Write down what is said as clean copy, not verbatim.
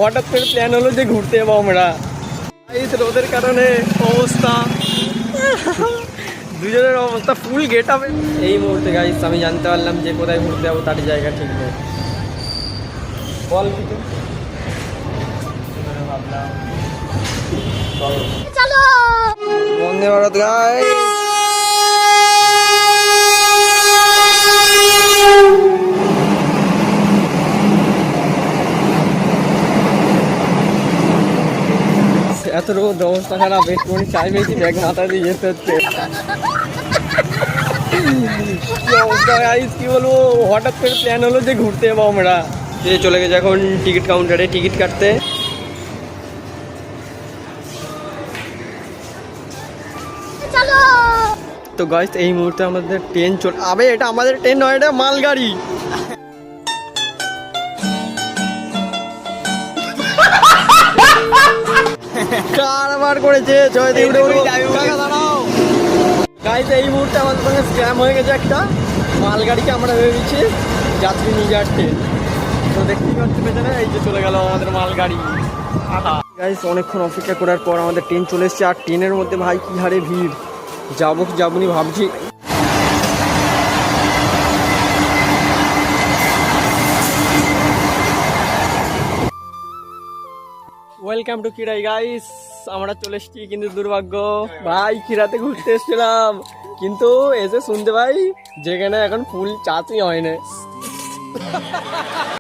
হঠাৎ করে প্ল্যান হলো যে ঘুরতে যাবো আমরা। এই তো রোদের কারণে অবস্থা, দুজনের অবস্থা ফুল গেট আপ। এই মুহূর্তে গাইস আমি জানতে পারলাম যে কোথায় ঘুরতে যাবো তার জায়গা ঠিক নেই। বল কিছু। ভাবলাম চলো বন্দে ভারত গাইস। এত রোদ অবস্থা খারাপ, একটুখানি চাই বেশি ব্যাগ মাথা দিয়ে যেতে হচ্ছে। কি অবস্থা গাইস, কি বলবো, হঠাৎ করে প্ল্যান হলো যে ঘুরতে যাবো আমরা। চলে গেছে এখন টিকিট কাউন্টারে টিকিট কাটতে। তো গাইস এই মুহূর্তে আমাদের ট্রেন আবে এটা আমাদের ট্রেন নয়, এটা মালগাড়ি। কারবার করেছে গাইস। এই মুহূর্তে আমাদের সঙ্গে স্ক্যাম হয়ে গেছে একটা, মালগাড়িকে আমরা ভেবেছি যাত্রী নিয়ে যাওয়ার ট্রেন। তো দেখতেই পাচ্ছি পেছনে এই যে চলে গেল আমাদের মালগাড়ি। গাইস অনেকক্ষণ অপেক্ষা করার পর আমাদের ট্রেন চলে এসেছে, আর ট্রেনের মধ্যে ভাই কি হারে ভিড়, যাবো কি যাবো নি ভাবছি। ওয়েলকাম টু খিরাই গাইস, আমরা চলে এসেছি কিন্তু দুর্ভাগ্য ভাই, খিরাতে ঘুরতে এসেছিলাম কিন্তু এসে শুনতে ভাই যেখানে এখন ফুল চাষই হয় না।